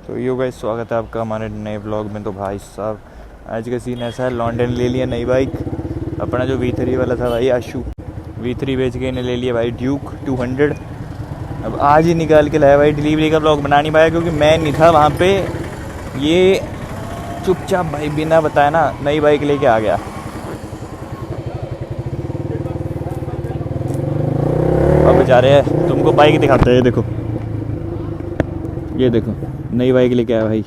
तो yo guys, स्वागत है आपका हमारे नए ब्लॉग में। तो भाई साहब, आज का सीन ऐसा है, लॉन्डन ले लिया नई बाइक। अपना जो V3 वाला था भाई आशु, V3 बेच के इन्हें ले लिया भाई ड्यूक 200। अब आज ही निकाल के लाया भाई। डिलीवरी का ब्लॉग बना नहीं पाया क्योंकि मैं नहीं था वहाँ पे। ये चुपचाप भाई बिना बताया ना नई बाइक लेके आ गया। अब बेचारे हैं, तुमको बाइक दिखाते हैं। देखो, ये देखो नई बाइक लेके आया भाई।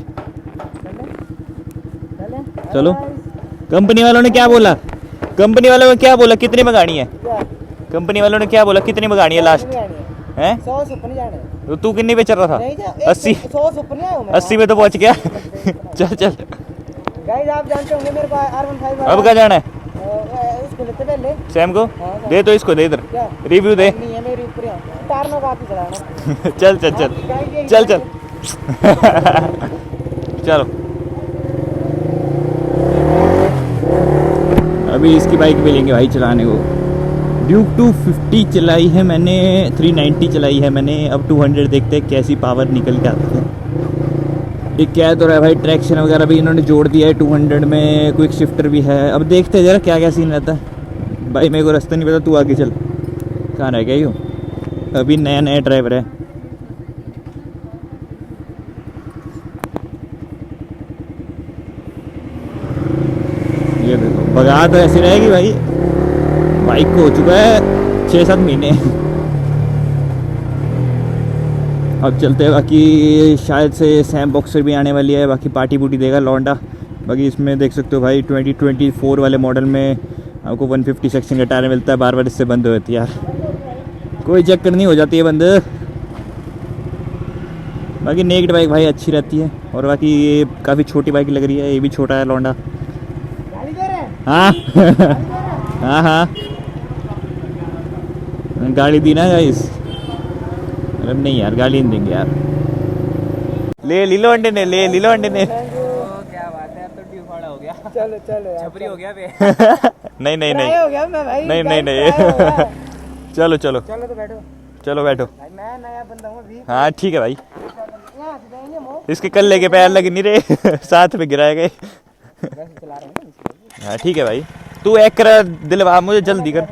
चलो, कंपनी वालों ने क्या बोला? कंपनी वालों ने क्या बोला? कितनी में गाड़ी है? कंपनी वालों ने क्या बोला? कितनी में गाड़ी है लास्ट? हैं 100 से ऊपर नहीं जाने। तो तू कितनी पे चल रहा था? 80 100 से ऊपर नहीं आया मैं। 80 पे तो पहुंच गया। चल चल। गाइस आप जानते होंगे मेरे पास R15 अब कहाँ जाना है? उसको लेते पहले सैम को हाँ, दे, तो इसको दे इधर क्या रिव्यू दे। नहीं है मेरे ऊपर है। कार में बात ही चलाना। चल चल चल चल चल। चलो, अभी इसकी बाइक पे लेंगे भाई चलाने को। ड्यूक 250 चलाई है मैंने, 390 चलाई है मैंने। अब 200 देखते हैं कैसी पावर निकल के आती है। ये क्या तो रहा है भाई, ट्रैक्शन वगैरह भी इन्होंने जोड़ दिया है 200 में। क्विक शिफ्टर भी है। अब देखते हैं जरा क्या क्या सीन रहता है। भाई मेरे को रास्ता नहीं पता, तू आगे चल। कहाँ रह गया यूँ? अभी नया नया ड्राइवर है। ये देखो, भगा तो ऐसी रहेगी भाई। बाइक को हो चुका है 6-7 महीने। अब चलते हैं। बाकी शायद से सैम बॉक्सर भी आने वाली है। बाकी पार्टी पुटी देगा लौंडा। बाकी इसमें देख सकते हो भाई 2024 वाले मॉडल में आपको 150 सेक्शन का टायर मिलता है। बार बार इससे बंद हो जाती है यार, कोई चक्कर नहीं, हो जाती है बंद। बाकी नेक्ड बाइक भाई अच्छी रहती है। और बाकी ये काफ़ी छोटी बाइक लग रही है। ये भी छोटा है लौंडा। गाड़ी दे रहे हैं? हाँ हाँ हाँ, गाड़ी दी ना गाइस। अरे नहीं यार, गाड़ी नहीं देंगे यार। ले लीलो अंडे ने, ले लीलो अंडे ने। क्या बात है, अब तो ड्यू फाड़ा हो गया। चलो चलो यार, छपरी हो गया बे। नहीं नहीं ट्राई नहीं हो गया मैं भाई। नहीं नहीं ट्राई हो गया। नहीं। चलो चलो चलो तो बैठो चलो बैठो। भाई, मैं नया बंदा हूँ अभी। हाँ ठीक है भाई। यहाँ से जाएंगे मो। इसके कल्ले के पैर लग नहीं रहे। साथ में गिराए गए। वैसे चला रहे हैं ना। हाँ ठीक है भाई, तू एक कर दिलवा मुझे जल्दी कर।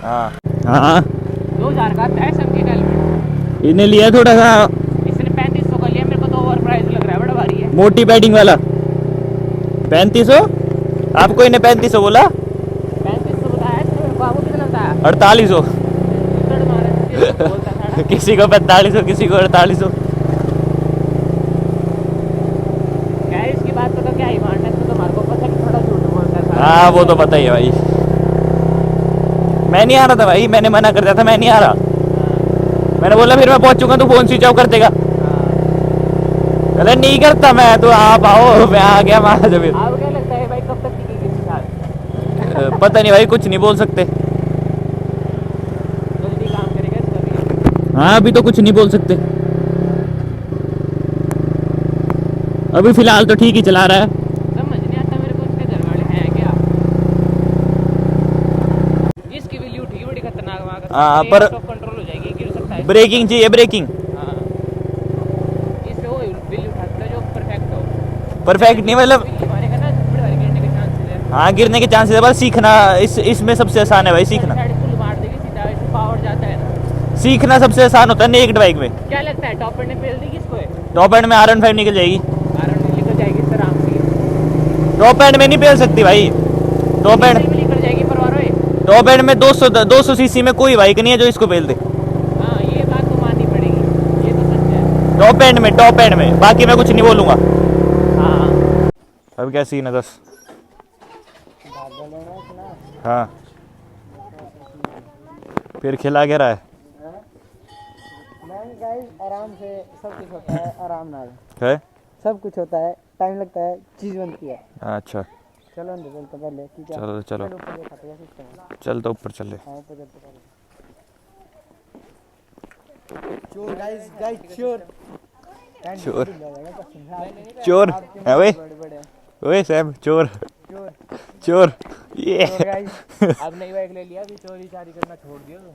हाँ हाँ, 2000 का था SMG का हेलमेट। इन्हें लिया थोड़ा सा इसने 3500 का लिया, मेरे को तो ओवर प्राइस लग रहा है, बड़ा भारी है। मोटी पैडिंग वाला। 3500 आपको इन्हें 3500 बोला? 3500 बताया इसने मेरे को, आपको कितना बताया? 4800। थर्ड मारे बोलता था ना। किसी को 4500, किसी को 4800। क्या है इसकी बात तो क्या ही मानना है, तो तुम्हारे को पता है कि थोड़ा झूठ बोलता था। हाँ वो तो पता ही है भाई। मैं नहीं आ रहा था भाई, मैंने मना कर दिया था, मैं नहीं आ रहा। मैंने बोला फिर मैं पहुंच चुका, तो फोन स्विच ऑफ कर देगा। अरे नहीं करता मैं, तो आप आओ, मैं आ गया वहां से। फिर आपको क्या लगता है भाई कब तक टिकेगी इसके साथ? पता नहीं भाई, कुछ नहीं बोल सकते। जल्दी काम करेगा इसका भी। हाँ अभी तो कुछ नहीं बोल सकते। अभी फिलहाल तो ठीक ही चला रहा है। समझ नहीं आता मेरे को इसके घर वाले हैं क्या। इसकी भी ल्यूट ही बड़ी खतरनाक वहाँ का। हाँ, पर कंट्रोल हो जाएगी, गिर सकता है। ब्रेकिंग चाहिए, ब्रेकिंग। हाँ, इससे वो बिल उठाता है जो परफेक्ट हो। परफेक्ट नहीं मतलब, मारेगा ना बड़े भारी गिरने के चांसेस है। हाँ गिरने के चांसेस है, बस सीखना इसमें सबसे आसान है भाई। सीखना साइड फुल मार देगी सीधा, इसमें पावर जाता है ना। सीखना सबसे आसान होता है नेक्ड बाइक में। क्या लगता है टॉप एंड में पेल देगी इसको? टॉप एंड में R15 निकल जाएगी। कारण निकल जाएगी इससे आराम से। टॉप एंड में नहीं पेल सकती भाई। टॉप एंड निकल जाएगी परवार होए। टॉप एंड में 200 सीसी में कोई बाइक नहीं है जो इसको पेल दे। हाँ ये बात तो माननी पड़ेगी, ये तो सच है। टॉप एंड में बाकी मैं कुछ नहीं बोलूंगा। हाँ अब क्या सीन है 10? हाँ फिर खिला के रहा है। नहीं गाइस, आराम से सब कुछ होता है, आराम नाल है? सब कुछ होता है, टाइम लगता है, चीज बनती है। अच्छा चलो अंदर चलते पहले, ठीक है? चलो चलो ऊपर दिखाते हैं सिस्टम। चल तो ऊपर चले। हाँ ऊपर चलते पहले। चोर गाइस, चोर चोर चोर है भाई। ओए सैम, चोर चोर ये। अब नई बाइक ले लिया, अभी चोरी चारी करना छोड़ दिया तो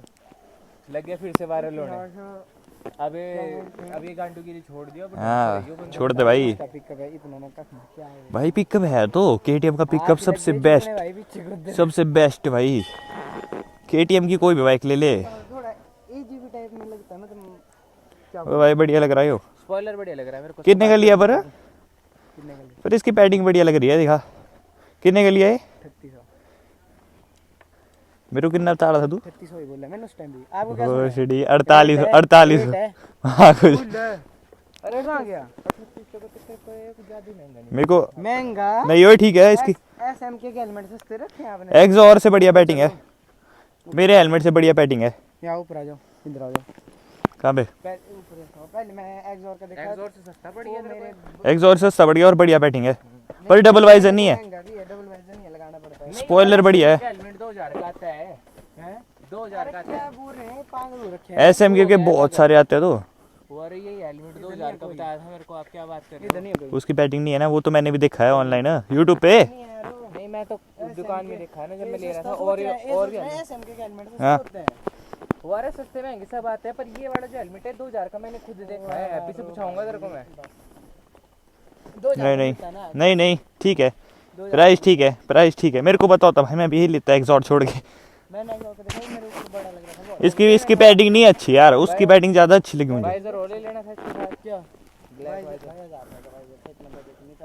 लग गया फिर से वायरल होने। अभी गांडूगिरी छोड़ दिया हाँ छोड़ दे भाई। पिकअप है इतना ना क्या है भाई पिकअप है तो KTM का पिकअप सबसे बेस्ट, भाई पीछे को सबसे बेस्ट भाई। KTM की कोई भी बाइक ले ले। थोड़ा एजीबी टाइप में लगता है ना तुम क्या ओ भाई बढ़िया लग रहा है यो। स्पॉइलर बढ़िया लग रहा है मेरे को। कितने का लिया पर? कितने का लिया? पर इसकी पैडिंग बढ़िया लग रही है, दिखा कितने का लिया है? 3600। मेरे को कितना बता रहा था तू? 3600 ही बोला मैंने उस टाइम भी। आपको क्या ओ सुना? शिडी 4800 हाँ कुछ अरे कहाँ गया? 3600 को तो ज्यादा महंगा नहीं। मेरे को महंगा नहीं यो ठीक है। इसकी SMK के हेलमेट सस्ते रखे हैं आपने। एक्सॉर से बढ़िया पैडिंग है, मेरे हेलमेट से बढ़िया पैडिंग है। यहाँ ऊपर आ जाओ, इधर आ जाओ। कहाँ पे? ऊपर देखो, पहले मैं एक्सॉर का देखा। एक्सॉर से सस्ता पड़ गया मेरे। एक्सॉर से सस्ता बढ़िया और बढ़िया पैडिंग है, पर डबल वाइजर नहीं है। महंगा भी है, डबल वाइजर नहीं है, लगाना पड़ता है। स्पॉइलर बढ़िया है। हेलमेट 2000 का आता है। हैं 2000 का आता है। बोल रहे हैं पागल हो रखे हैं। SMK के बहुत सारे आते हैं तो। अरे ये हेलमेट 2000 का बताया था मेरे को, आप क्या बात कर रहे हो? इधर नहीं है कोई। उसकी पैडिंग नहीं है ना, वो तो मैंने भी देखा है ऑनलाइन यूट्यूब पे। नहीं मैं तो दुकान में देखा ना जब मैं ले रहा था। और भी SMK के हेलमेट सस्ते हाँ। होते हैं। वारे सस्ते महंगे सब आते हैं, पर ये वाला जो हेलमेट है 2000 का मैंने खुद देखा है। हैप्पी से पूछाऊंगा तेरे को मैं। नहीं नहीं नहीं नहीं ठीक है, प्राइस ठीक है, प्राइस ठीक है। मेरे को बताओ भाई, मैं भी यही लेता एक्सॉर छोड़ के। मैंने देखा मेरे ऊपर बड़ा लग रहा था। इसकी पैडिंग नहीं अच्छी यार, उसकी पैडिंग ज्यादा अच्छी लगी मुझे। वाइजर और ले लेना था इसके साथ। क्या ब्लैक वाइजर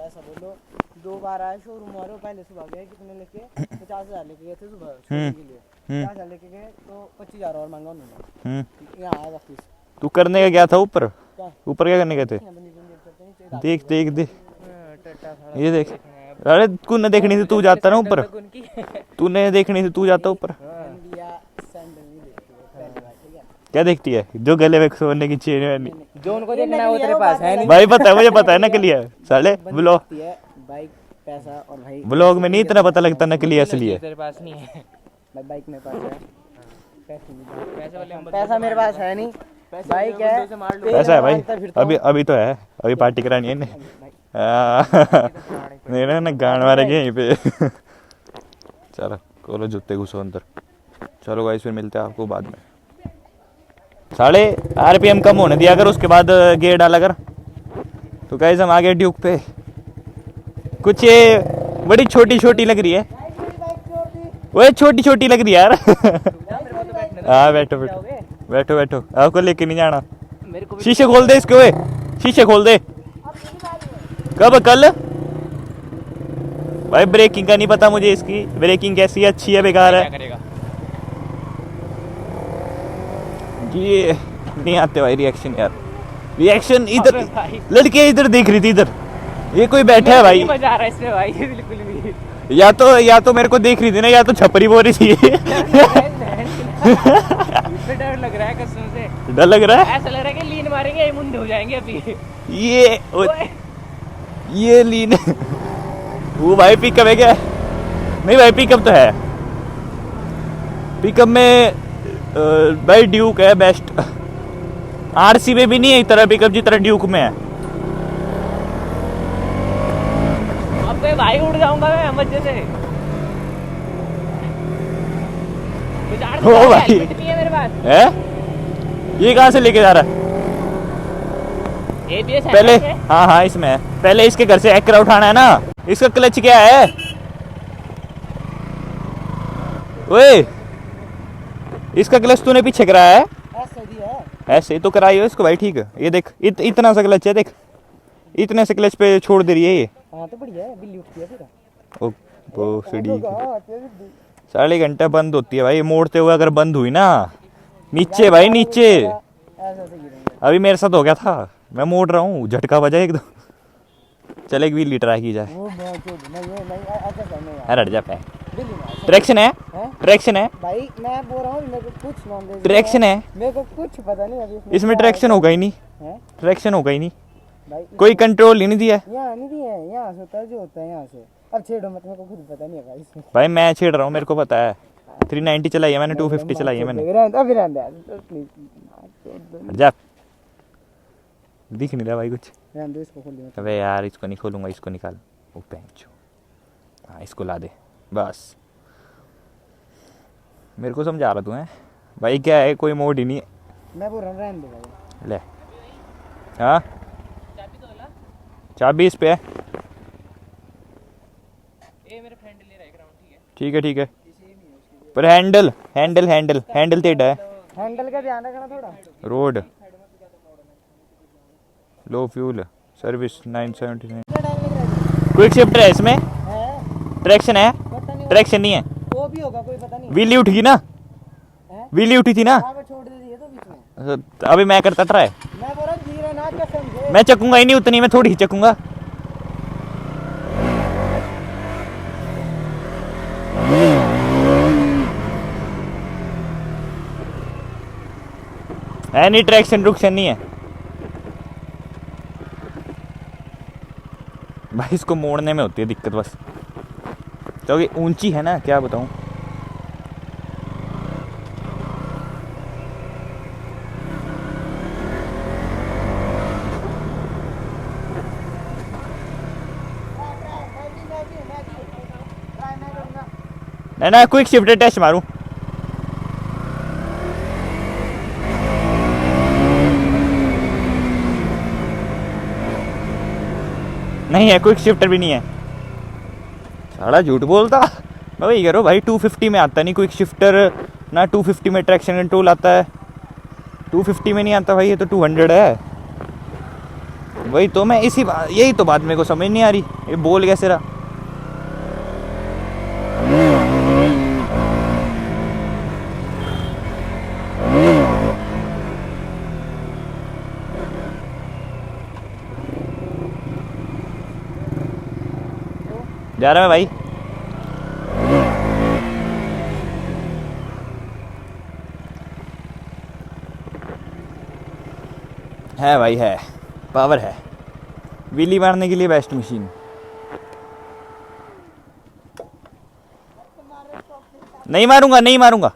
ऐसा बोलो। 2 बार आए शोरूम वालों, पहले सुबह गए कितने लेके 50,000 लेके गए थे सुबह शोरूम के लिए। 50,000 लेके गए तो 25,000 और मांगा उन्होंने। यहाँ आया वापस। तू करने का क्या था ऊपर? ऊपर क्या करने गए थे? देख देख देख ये देख। अरे तूने देखनी थी तू जाता ना ऊपर, तूने देखनी थी तू जाता ऊपर। क्या देखती है? जो गले में सोने की चेन है जो उनको देखना है वो तेरे पास है नहीं भाई। पता है मुझे, पता है नकली है साले। ब्लॉग बाइक पैसा और भाई ब्लॉग में नहीं इतना पता लगता नकली असली है। तेरे पास नहीं है भाई। बाइक मेरे पास है, पैसा मेरे पास है नहीं। बाइक है, पैसा है भाई। अभी तो है, अभी पार्टी करानी है नहीं ना ना गान मारेंगे यहीं पे चलो खोलो जूते, घुसो अंदर। चलो गाइस फिर मिलते हैं आपको बाद में। साढ़े RPM कम होने दिया अगर, उसके बाद गियर डाला कर। तो गाइस हम आ गए ड्यूक पे। कुछ ये बड़ी छोटी छोटी लग रही है, वो छोटी छोटी लग रही है यार हाँ बैठो बैठो बैठो बैठो, आपको लेके नहीं जाना। शीशे खोल दे इसके, ओए शीशे खोल दे। कब? कल भाई। ब्रेकिंग का नहीं पता मुझे, इसकी ब्रेकिंग कैसी है, अच्छी है बेकार है। ये नहीं आते भाई रिएक्शन यार, रिएक्शन इधर। लड़के इधर देख रही थी, इधर ये कोई बैठा है भाई। मजा आ रहा है इसमें भाई बिल्कुल भी। या तो मेरे को देख रही थी ना, या तो छपरी बोल रही थी डर लग रहा है कसम से। डर लग रहा है, ऐसा लग रहा है कि लीन मारेंगे मुंडे हो जाएंगे अभी। ये लीन वो भाई पिकअप है क्या? नहीं भाई पिकअप तो है, पिकअप में भाई ड्यूक है बेस्ट। RC में भी नहीं है इतना पिकअप जितना ड्यूक में है। अब मैं भाई उड़ जाऊंगा मैं मजे से। ओ भाई है मेरे पास है, ये कहाँ से लेके जा रहा है? ABS है पहले हाँ हाँ इसमें है। पहले इसके घर से एक्रा उठाना है ना। इसका क्लच क्या है? ओए इसका क्लच तूने पीछे कराया है? ऐसे ही तो कराई हो इसको भाई। ठीक है ये देख, इतना सा क्लच है देख, इतने से क्लच पे छोड़ दे रही है ये। हाँ तो बढ़िया है, बिल्ली उठती है फिर। वो सीढ़ी 4.5 घंटे बंद होती है भाई, मोड़ते हुए अगर बंद हुई ना नीचे भाई नीचे। अभी मेरे साथ हो गया था, मैं मोड़ रहा हूँ झटका बजा एकदम। चल एक व्हील ट्राई की जाए। अरे हट जा पे। ट्रैक्शन है, ट्रैक्शन है भाई। मैं बोल रहा हूँ मेरे को कुछ नॉलेज, ट्रैक्शन है, मेरे को कुछ पता नहीं अभी इसमें ट्रैक्शन होगा ही नहीं, ट्रैक्शन होगा ही नहीं भाई। कोई कंट्रोल ही नहीं दिया। यहाँ नहीं दिया है, यहाँ से होता है जो होता है यहाँ से। अब छेड़ो मत, मेरे को खुद पता नहीं है भाई इसमें। भाई मैं छेड़ रहा हूँ, मेरे को पता है। 390 चलाई है मैंने, 250 चलाई है मैंने। जा दिख नहीं रहा भाई कुछ। अबे यार इसको नहीं खोलूंगा, इसको निकाल। वो पेंचो, हाँ इसको ला दे बस। मेरे को समझा रहा तू है भाई, क्या है कोई मोड ही नहीं है। मैं बोल रहा हूँ रहने दे ले हाँ चाबी इस पे है। मेरे फ्रेंड ले रहा है ग्राउंड, ठीक है ठीक है, पर हैंडल हैंडल हैंडल हैंडल टेढ़ा है। हैंडल का ध्यान रखना थोड़ा। रोड लो फ्यूल सर्विस 979। क्विक शिफ्टर है इसमें, है ट्रैक्शन है, पता नहीं ट्रैक्शन नहीं है। वो भी होगा कोई पता नहीं। व्हीली उठी ना, है? व्हीली उठी थी ना, हाँ, मैं छोड़ दे दिए तो बीच में। अभी मैं करता ट्राई। मैं बोल रहा धीरे ना कसम से। मैं चकूंगा ही नहीं उतनी, मैं थोड़ी ही चकूंगा। है नहीं ट्रैक्शन रुक्शन नहीं है भाई, इसको मोड़ने में होती है दिक्कत बस, क्योंकि ऊंची है ना, क्या बताऊं। नहीं ना क्विक शिफ्ट टेस्ट मारूं। नहीं है, क्विक शिफ्टर भी नहीं है। साला झूठ बोलता, मैं वही कह रहा हूँ भाई, 250 में आता नहीं क्विक शिफ्टर ना, 250 में ट्रैक्शन कंट्रोल आता है, 250 में नहीं आता भाई, ये तो 200 है। वही तो मैं यही तो बात मेरे को समझ नहीं आ रही, ये बोल कैसे रहा। जा रहा है भाई, है भाई है, पावर है, व्हीली मारने के लिए बेस्ट मशीन। नहीं मारूंगा नहीं मारूंगा।